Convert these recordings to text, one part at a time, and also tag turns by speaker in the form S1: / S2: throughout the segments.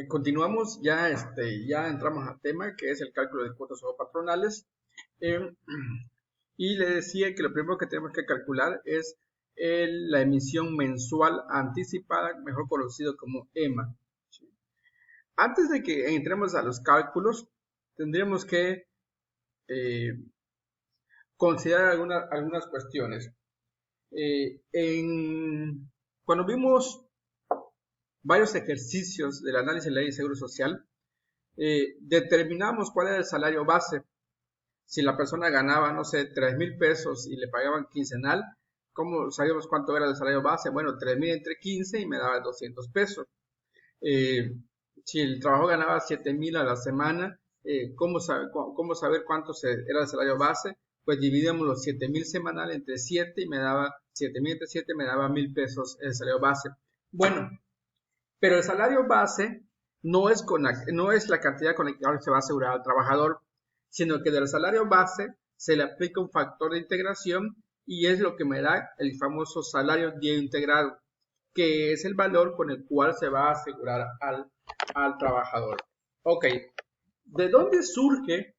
S1: Continuamos, ya entramos al tema que es el cálculo de cuotas o patronales. eh, y le decía que lo primero que tenemos que calcular es la emisión mensual anticipada, mejor conocido como EMA. ¿Sí? Antes de que entremos a los cálculos, tendríamos que eh, considerar algunas cuestiones. Cuando vimos varios ejercicios del análisis de la ley de seguro social, determinamos cuál era el salario base. Si la persona ganaba, no sé, 3,000 pesos y le pagaban quincenal, ¿cómo sabíamos cuánto era el salario base? Bueno, 3,000 entre 15 y me daba 200 pesos. Eh, si el trabajo ganaba 7,000 a la semana, ¿cómo saber cuánto era el salario base? Pues dividíamos los 7,000 semanal entre 7 y me daba 7,000 entre 7 me daba 1,000 pesos el salario base. Bueno, pero el salario base no es la cantidad con la que se va a asegurar al trabajador, sino que del salario base se le aplica un factor de integración y es lo que me da el famoso salario diario integrado, que es el valor con el cual se va a asegurar al trabajador. Ok, ¿de dónde surge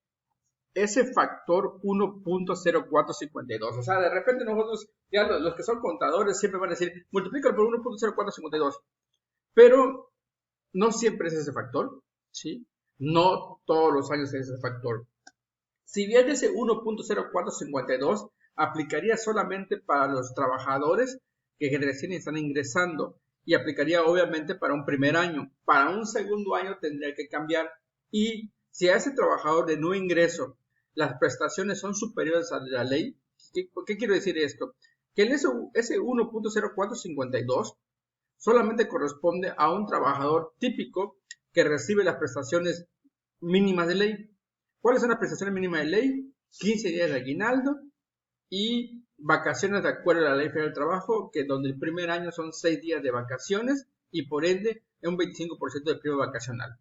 S1: ese factor 1.0452? O sea, de repente nosotros, ya los que son contadores siempre van a decir, multiplícalo por 1.0452, pero no siempre es ese factor, ¿sí? No todos los años es ese factor. Si bien ese 1.0452 aplicaría solamente para los trabajadores que recién están ingresando y aplicaría obviamente para un primer año. Para un segundo año tendría que cambiar, y si a ese trabajador de nuevo ingreso las prestaciones son superiores a la ley, ¿qué quiero decir esto? Que ese 1.0452 solamente corresponde a un trabajador típico que recibe las prestaciones mínimas de ley. ¿Cuáles son las prestaciones mínimas de ley? 15 días de aguinaldo y vacaciones de acuerdo a la ley federal del trabajo, que donde el primer año son 6 días de vacaciones y por ende un 25% de periodo vacacional.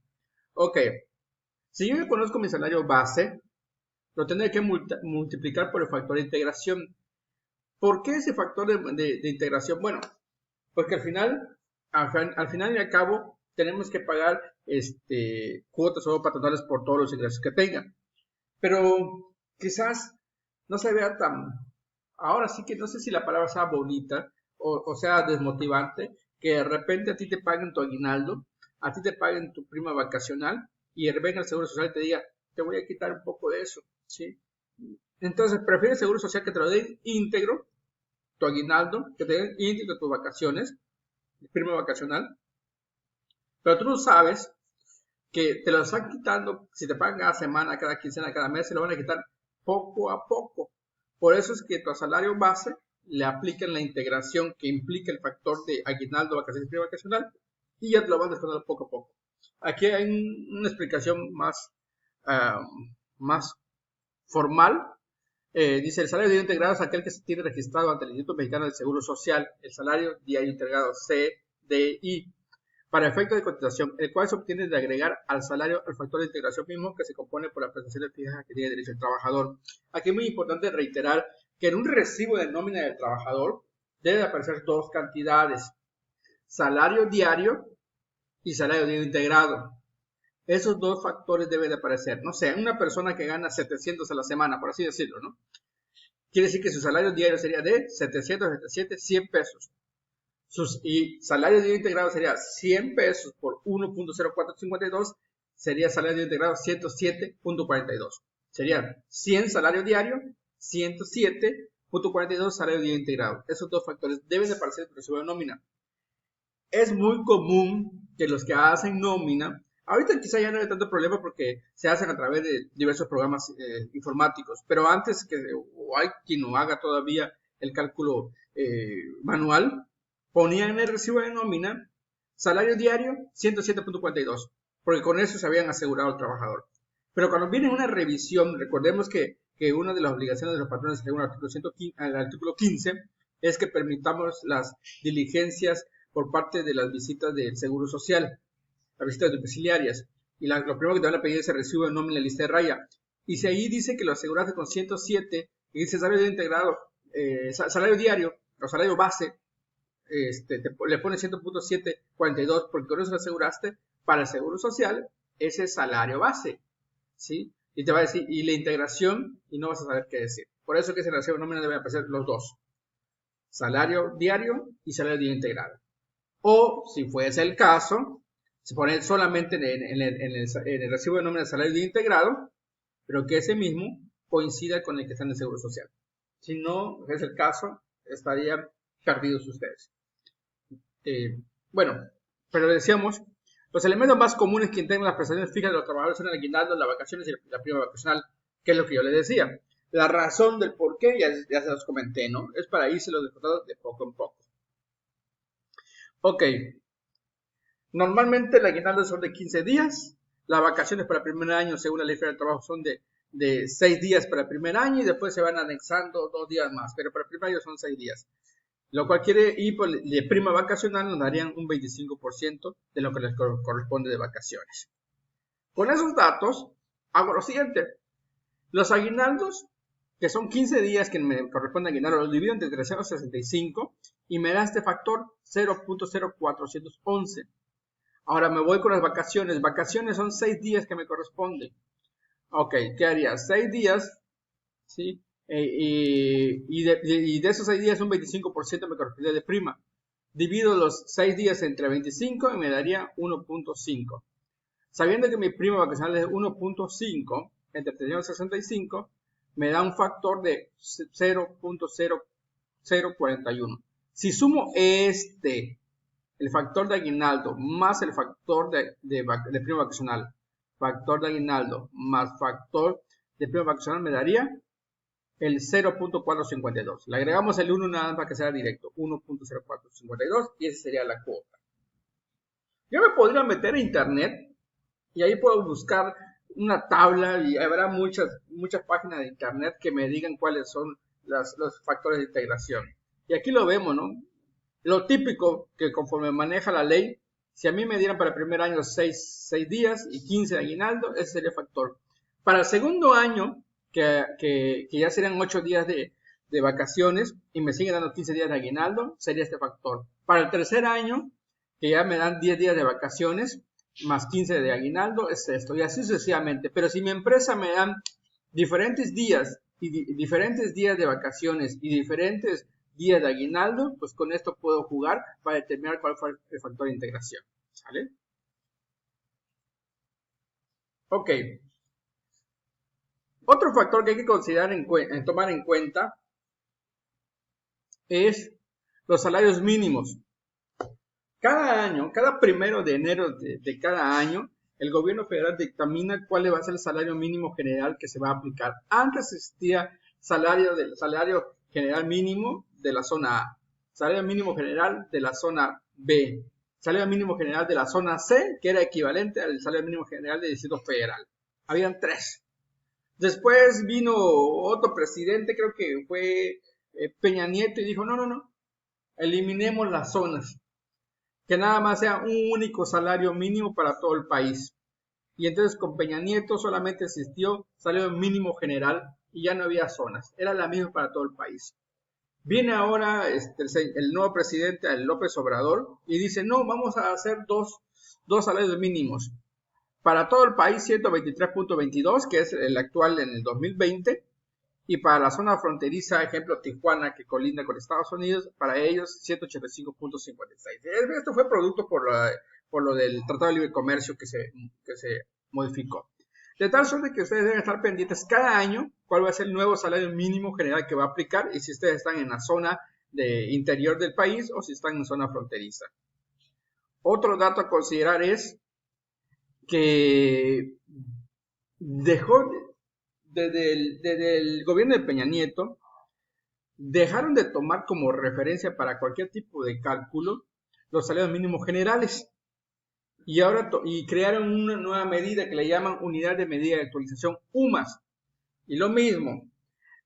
S1: Ok, si yo conozco mi salario base, lo tendré que multiplicar por el factor de integración. ¿Por qué ese factor de integración? Bueno, porque al final y al cabo, tenemos que pagar cuotas o patronales por todos los ingresos que tengan. Pero quizás no se vea ahora sí que no sé si la palabra sea bonita o sea desmotivante, que de repente a ti te paguen tu aguinaldo, a ti te paguen tu prima vacacional y venga el Seguro Social y te diga, te voy a quitar un poco de eso, ¿sí? Entonces, prefiere el Seguro Social que te lo den íntegro, tu aguinaldo, que te den íntegro tus vacaciones, prima vacacional, pero tú no sabes que te lo están quitando, si te pagan cada semana, cada quincena, cada mes, se lo van a quitar poco a poco. Por eso es que tu salario base le aplican la integración que implica el factor de aguinaldo, vacaciones y prima vacacional, y ya te lo van descontando poco a poco. Aquí hay una explicación uh, más formal. Dice, el salario diario integrado es aquel que se tiene registrado ante el Instituto Mexicano del Seguro Social, el salario diario integrado CDI, para efectos de cotización, el cual se obtiene de agregar al salario el factor de integración mismo que se compone por las prestaciones fijas que tiene derecho el trabajador. Aquí es muy importante reiterar que en un recibo de nómina del trabajador deben aparecer dos cantidades, salario diario y salario diario integrado. Esos dos factores deben de aparecer. No sé, una persona que gana 700 a la semana, por así decirlo, ¿no? Quiere decir que su salario diario sería de 700, 77, 100 pesos. Y salario diario integrado sería 100 pesos por 1.0452, sería salario diario integrado 107.42. Serían 100 salario diario, 107.42 salario diario integrado. Esos dos factores deben de aparecer en el recibo de nómina. Es muy común que los que hacen nómina, ahorita quizá ya no hay tanto problema porque se hacen a través de diversos programas informáticos, pero antes que o hay quien no haga todavía el cálculo manual, ponían en el recibo de nómina salario diario 107.42, porque con eso se habían asegurado al trabajador. Pero cuando viene una revisión, recordemos que una de las obligaciones de los patrones según el artículo 15 es que permitamos las diligencias por parte de las visitas del Seguro Social, las visitas domiciliarias. Y lo primero que te van a pedir es el recibo de nómina en la lista de raya. Y si ahí dice que lo aseguraste con 107, y dice salario integrado, salario diario o salario base, le pone 100.742 porque con eso lo aseguraste, Para el Seguro Social, ese es salario base, ¿sí? Y te va a decir, y la integración, y no vas a saber qué decir. Por eso que ese recibo de nómina deben aparecer los dos. Salario diario y salario día integrado. O, si fuese el caso, se pone solamente en el recibo de nómina de salario día integrado, pero que ese mismo coincida con el que está en el Seguro Social. Si no es el caso, estarían perdidos ustedes. Bueno, pero decíamos, los elementos más comunes que integran las prestaciones fijas de los trabajadores son el aguinaldo, las vacaciones y la prima vacacional, que es lo que yo les decía. La razón del por qué ya se los comenté, ¿no? Es para irse los descontados de poco en poco. Ok. Normalmente el aguinaldo son de 15 días. Las vacaciones para el primer año, según la ley federal del trabajo, son de 6 días para el primer año y después se van anexando 2 días más. Pero para el primer año son 6 días. Lo cual quiere ir por de prima vacacional, nos darían un 25% de lo que les corresponde de vacaciones. Con esos datos, hago lo siguiente. Los aguinaldos, que son 15 días que me corresponde aguinaldo, los divido entre 365 y me da este factor 0.0411. Ahora me voy con las vacaciones. Vacaciones son 6 días que me corresponden. Ok, ¿qué haría? 6 días, ¿sí? Y de esos 6 días un 25% me corresponde de prima. Divido los 6 días entre 25 y me daría 1.5. Sabiendo que mi prima vacacional es 1.5 entre 365, me da un factor de 0.0041. Si sumo el factor de aguinaldo más el factor de prima vacacional, factor de aguinaldo más factor de prima vacacional, me daría el 0.452. Le agregamos el 1 nada más para que sea directo, 1.0452, y esa sería la cuota. Yo me podría meter a internet y ahí puedo buscar una tabla y habrá muchas páginas de internet que me digan cuáles son los factores de integración. Y aquí lo vemos, ¿no? Lo típico que conforme maneja la ley, si a mí me dieran para el primer año 6 días y 15 de aguinaldo, ese sería el factor. Para el segundo año, que ya serían 8 días de vacaciones y me siguen dando 15 días de aguinaldo, sería este factor. Para el tercer año, que ya me dan 10 días de vacaciones, más 15 de aguinaldo, es esto, y así sucesivamente. Pero si mi empresa me dan diferentes días y diferentes días de vacaciones y diferentes días de aguinaldo, pues con esto puedo jugar para determinar cuál fue el factor de integración. ¿Sale? Ok. Otro factor que hay que considerar tomar en cuenta es los salarios mínimos. Cada año, cada 1 de enero de cada año, el gobierno federal dictamina cuál va a ser el salario mínimo general que se va a aplicar. Antes existía salario general mínimo de la zona A, salario mínimo general de la zona B, salario mínimo general de la zona C, que era equivalente al salario mínimo general del Distrito Federal. Habían 3. Después vino otro presidente, creo que fue Peña Nieto, y dijo, no, eliminemos las zonas, que nada más sea un único salario mínimo para todo el país. Y entonces con Peña Nieto solamente existió salario mínimo general y ya no había zonas, era la misma para todo el país. Viene ahora el nuevo presidente, el López Obrador, y dice, no, vamos a hacer dos salarios mínimos. Para todo el país 123.22, que es el actual en el 2020, y para la zona fronteriza, ejemplo Tijuana, que colinda con Estados Unidos, para ellos 185.56. Esto fue producto por lo del Tratado de Libre Comercio que se modificó. De tal suerte que ustedes deben estar pendientes cada año cuál va a ser el nuevo salario mínimo general que va a aplicar y si ustedes están en la zona interior del país o si están en zona fronteriza. Otro dato a considerar es que dejó desde el gobierno de Peña Nieto, dejaron de tomar como referencia para cualquier tipo de cálculo los salarios mínimos generales y crearon una nueva medida que le llaman Unidad de Medida de Actualización, UMAS. Y lo mismo,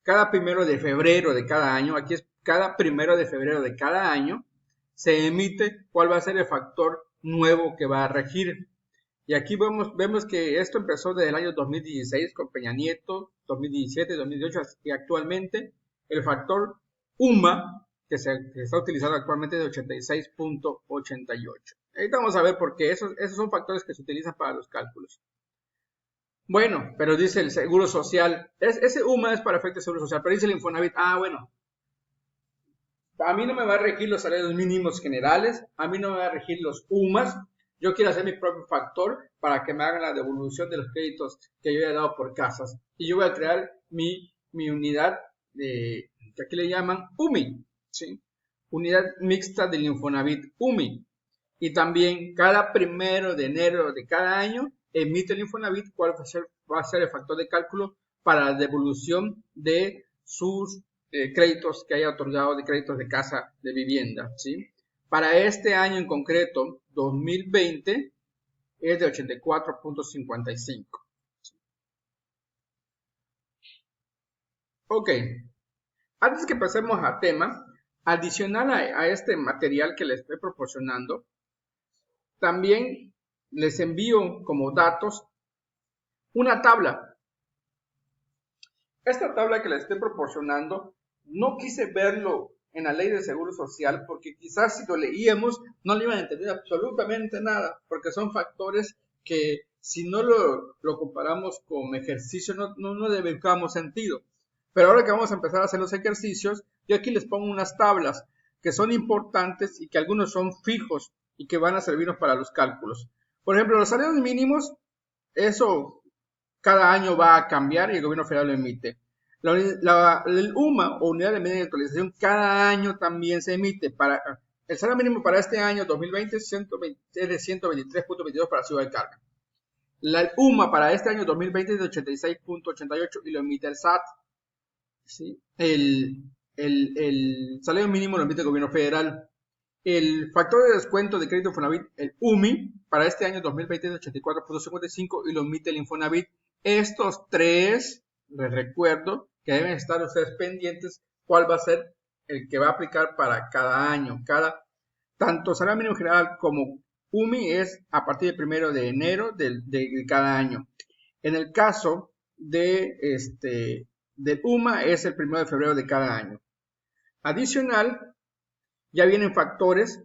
S1: cada 1 de febrero de cada año, aquí es cada 1 de febrero de cada año, se emite cuál va a ser el factor nuevo que va a regir. Y aquí vemos que esto empezó desde el año 2016 con Peña Nieto, 2017, 2018 y actualmente el factor UMA que se está utilizando actualmente es de 86.88. Ahorita vamos a ver por qué. Esos son factores que se utilizan para los cálculos. Bueno, pero dice el Seguro Social, ese UMA es para efectos de Seguro Social, pero dice el Infonavit, bueno, a mí no me va a regir los salarios mínimos generales, a mí no me va a regir los UMAs, yo quiero hacer mi propio factor para que me hagan la devolución de los créditos que yo he dado por casas. Y yo voy a crear mi unidad, que aquí le llaman UMI, ¿sí? Unidad mixta del Infonavit UMI. Y también cada 1 de enero de cada año emite el Infonavit cuál va a ser el factor de cálculo para la devolución de sus créditos que haya otorgado, de créditos de casa, de vivienda, ¿sí? Para este año en concreto, 2020, es de 84.55. Ok, antes que pasemos al tema, adicional a este material que les estoy proporcionando, también les envío como datos una tabla. Esta tabla que les estoy proporcionando, no quise verlo en la ley de seguro social porque quizás si lo leíamos no le iban a entender absolutamente nada, porque son factores que si no lo comparamos con ejercicios no le buscamos sentido. Pero ahora que vamos a empezar a hacer los ejercicios, yo aquí les pongo unas tablas que son importantes y que algunos son fijos y que van a servirnos para los cálculos. Por ejemplo, los salarios mínimos, eso cada año va a cambiar y el gobierno federal lo emite. El UMA o Unidad de Medida de Actualización cada año también se emite. El salario mínimo para este año 2020 es de 123.22 para Ciudad de Carga. La UMA para este año 2020 es de 86.88 y lo emite el SAT. ¿Sí? El salario mínimo lo emite el gobierno federal. El factor de descuento de crédito Infonavit, el UMI, para este año 2020 es de 84.55 y lo emite el Infonavit. Estos tres, les recuerdo que deben estar ustedes pendientes cuál va a ser el que va a aplicar para cada año. Tanto salario mínimo general como UMI es a partir del 1 de enero de cada año. En el caso del UMA es el 1 de febrero de cada año. Adicional, ya vienen factores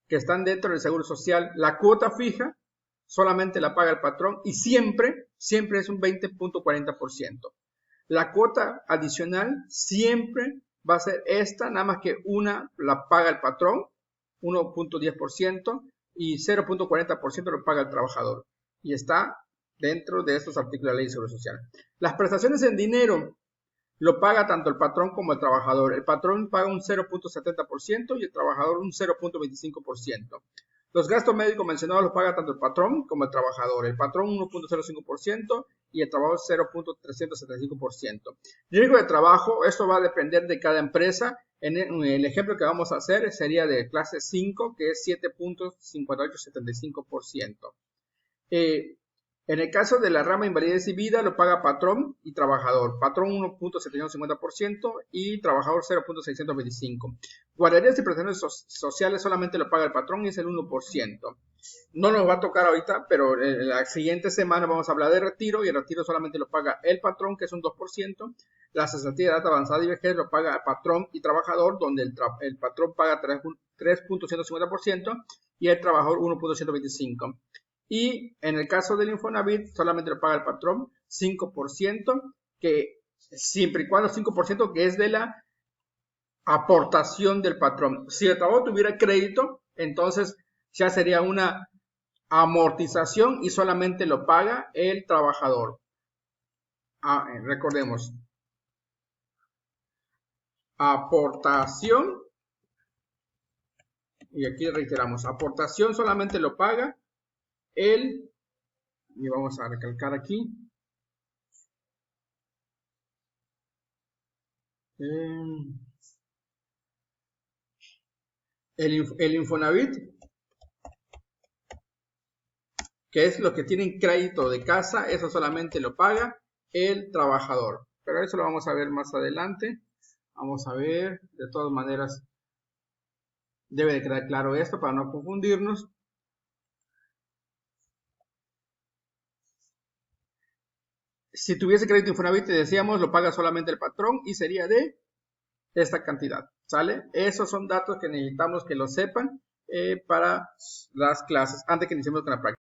S1: que están dentro del Seguro Social. La cuota fija solamente la paga el patrón y siempre es un 20.40%. La cuota adicional siempre va a ser esta, nada más que una la paga el patrón, 1.10%, y 0.40% lo paga el trabajador. Y está dentro de estos artículos de la Ley de Seguro Social. Las prestaciones en dinero lo paga tanto el patrón como el trabajador. El patrón paga un 0.70% y el trabajador un 0.25%. Los gastos médicos mencionados los paga tanto el patrón como el trabajador. El patrón 1.05% y el trabajador 0.375%. Riesgo de trabajo, esto va a depender de cada empresa. En el ejemplo que vamos a hacer sería de clase 5, que es 7.5875%. En el caso de la rama invalidez y vida lo paga patrón y trabajador. Patrón 1.750% y trabajador 0.625%. Guarderías y prestaciones sociales solamente lo paga el patrón y es el 1%. No nos va a tocar ahorita, pero en la siguiente semana vamos a hablar de retiro y el retiro solamente lo paga el patrón, que es un 2%. La cesantía de edad avanzada y vejez lo paga patrón y trabajador, donde el patrón paga 3.150% y el trabajador 1.125%. Y en el caso del Infonavit solamente lo paga el patrón 5%, que siempre y cuando 5% que es de la aportación del patrón. Si el trabajador tuviera crédito, entonces ya sería una amortización y solamente lo paga el trabajador. Recordemos, aportación, y aquí reiteramos, aportación solamente lo paga y vamos a recalcar aquí, el Infonavit, que es lo que tienen crédito de casa, eso solamente lo paga el trabajador. Pero eso lo vamos a ver más adelante. Vamos a ver, de todas maneras, debe de quedar claro esto para no confundirnos. Si tuviese crédito Infonavit, decíamos, lo paga solamente el patrón y sería de esta cantidad, ¿sale? Esos son datos que necesitamos que lo sepan. para las clases antes que iniciemos con la práctica.